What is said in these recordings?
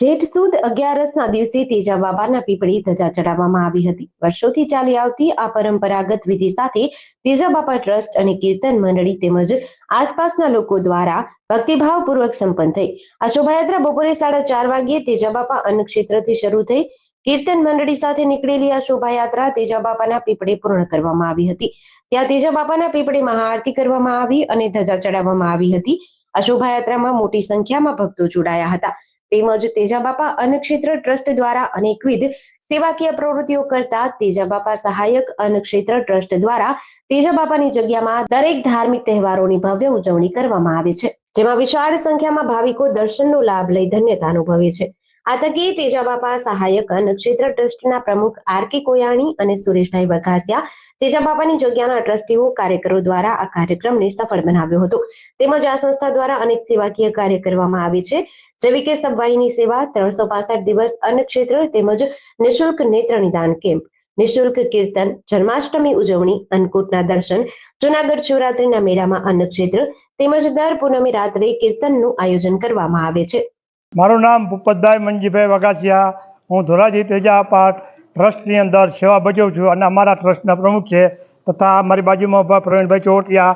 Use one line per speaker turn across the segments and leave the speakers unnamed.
જેઠ સુદ 11ના દિવસે તેજા બાબાના પીપળી ધજા ચડાવવામાં આવી હતી। વર્ષોથી ચાલી આવતી આ પરંપરાગત વિધિ સાથે તેજા બાપા ટ્રસ્ટ અને કીર્તન મંડળી તેમજ આસપાસના લોકો દ્વારા ભક્તિભાવપૂર્વક સંપન્ન થઈ। આ શોભાયાત્રા બપોરે 4:30 વાગ્યે તેજા બાપા અન્નક્ષેત્રથી શરૂ થઈ। કીર્તન મંડળી સાથે નીકળેલી આ શોભાયાત્રા તેજા બાપાના પીપળે પૂર્ણ કરવામાં આવી હતી। ત્યાં તેજા બાપાના પીપળે મહાઆરતી કરવામાં આવી અને ધજા ચડાવવામાં આવી હતી। આ શોભાયાત્રામાં મોટી સંખ્યામાં ભક્તો જોડાયા હતા। તેમજ તેજા બાપા અન્નક્ષેત્ર ટ્રસ્ટ દ્વારા અનેકવિધ સેવાકીય પ્રવૃત્તિઓ કરતા તેજા બાપા સહાયક અન્નક્ષેત્ર ટ્રસ્ટ દ્વારા તેજા બાપાની જગ્યામાં દરેક ધાર્મિક તહેવારોની ભવ્ય ઉજવણી કરવામાં આવે છે, જેમાં વિશાળ સંખ્યામાં ભાવિકો દર્શનનો લાભ લઈ ધન્યતા અનુભવે છે। આ તકે તેજા બાપા સહાયક અન્નક્ષેત્ર ટ્રસ્ટના પ્રમુખ આર.કે. કોયાણી અને સુરેશભાઈ વઘાસિયા તેજા બાપાની જગ્યાના ટ્રસ્ટીઓ કાર્યકરો દ્વારા આ કાર્યક્રમને સફળ બનાવ્યો હતો। તેમજ આ સંસ્થા દ્વારા અનેક સેવાકીય કાર્ય કરવામાં આવે છે, જેવી કે સબવાહિની સેવા, 365 દિવસ અન્નક્ષેત્ર તેમજ નિઃશુલ્ક નેત્ર નિદાન કેમ્પ, નિઃશુલ્ક કીર્તન, જન્માષ્ટમી ઉજવણી, અન્નકૂટના દર્શન, જૂનાગઢ શિવરાત્રીના મેળામાં અન્નક્ષેત્ર તેમજ દર પૂનમે રાત્રે કીર્તનનું આયોજન કરવામાં આવે છે।
મારું નામ ભૂપતભાઈ મંજીભાઈ વઘાસિયા, હું ધોરાજી તેજા બાપા ટ્રસ્ટની અંદર સેવા બજાવું છું અને અમારા ટ્રસ્ટના પ્રમુખ છે તથા મારી બાજુમાં પ્રવીણભાઈ ચોટિયા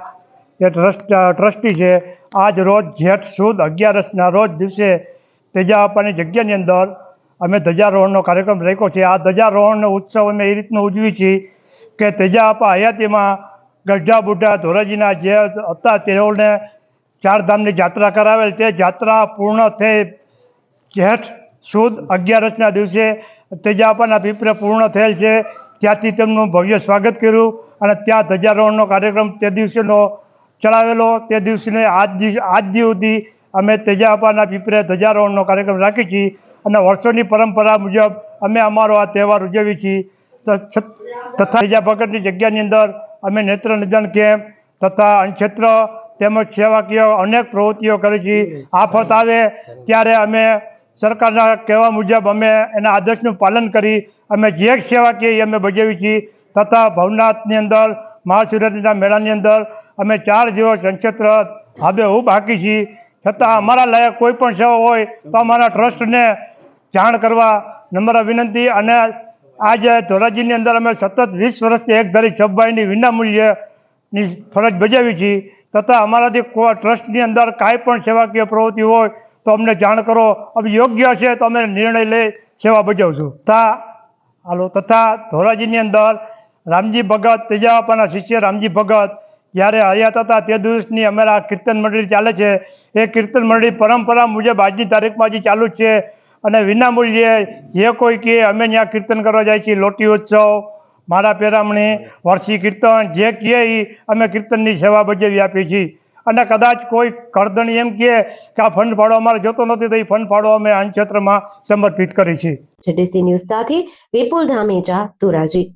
એ ટ્રસ્ટી છે। આજ રોજ જેઠ સુદ 11ના રોજ દિવસે તેજા બાપાની જગ્યાની અંદર અમે ધ્વજારોહણનો કાર્યક્રમ રાખ્યો છે। આ ધ્વજારોહણનો ઉત્સવ અમે એ રીતનું ઉજવી છીએ કે તેજા બાપા હયાતીમાં ગઢા બુઢા ધોરાજીના જે હતા તેઓને ચારધામની જાત્રા કરાવેલ, તે જાત્રા પૂર્ણ થઈ જેઠ સુદ 11ના દિવસે તેજા બાપાના પીપળે પૂર્ણ થયેલ છે। ત્યાંથી તેમનું ભવ્ય સ્વાગત કર્યું અને ત્યાં ધ્વજારોહણનો કાર્યક્રમ તે દિવસેનો ચલાવેલો। તે દિવસને આજ સુધી અમે તેજા બાપાના પીપળે ધ્વજારોહણનો કાર્યક્રમ રાખીએ છીએ અને વર્ષોની પરંપરા મુજબ અમે અમારો આ તહેવાર ઉજવીએ છીએ। તથા તેજા ભગતની જગ્યાની અંદર અમે નેત્ર નિદાન કેમ્પ તથા અન્નક્ષેત્ર તેમજ સેવાકીય અનેક પ્રવૃત્તિઓ કરી છીએ। આફત આવે ત્યારે અમે સરકારના કહેવા મુજબ અમે એના આદેશનું પાલન કરી અમે જે સેવા કહીએ એ અમે બજાવી છીએ। તથા ભવનાથની અંદર મહાશિવરાત્રિના મેળાની અંદર અમે 4 દિવસ અન્નક્ષેત્ર હાબેહૂબ હાંકી છીએ। છતાં અમારા લાયક કોઈ પણ સેવા હોય તો અમારા ટ્રસ્ટને જાણ કરવા નમ્ર વિનંતી। અને આજે ધોરાજીની અંદર અમે સતત 20 વર્ષથી એક ધારી સબવાહિની વિનામૂલ્યની ફરજ બજાવી છીએ। તથા અમારાથી ટ્રસ્ટની અંદર કાંઈ પણ સેવાકીય પ્રવૃત્તિ હોય તો અમને જાણ કરો, અમે યોગ્ય છે તો અમે નિર્ણય લઈ સેવા બજાવશું। તથા ધોરાજીની અંદર રામજી ભગત તેજા બાપાના શિષ્ય રામજી ભગત જ્યારે હયાત હતા તે દિવસની અમારા કીર્તન મંડળી ચાલે છે। એ કીર્તન મંડળી પરંપરા મુજબ આજની તારીખમાં હજી ચાલુ જ છે અને વિનામૂલ્યે જે કોઈ કહે અમે ત્યાં કીર્તન કરવા જાય છીએ। લોટી ઉત્સવ, મારા પેરામણી, વર્ષી કીર્તન જે કહે એ અમે કીર્તનની સેવા બજાવી આપીએ છીએ। અને કદાચ કોઈ કરધણી એમ કહે કે આ ફંડ ફાળો અમારે જોતો નથી તો એ ફંડ ફાળો અમે અન્નક્ષેત્રમાં સમર્પિત કરી છીએ।
જેડીસી ન્યૂઝ સાથે વિપુલ ધામેચા, ધોરાજી।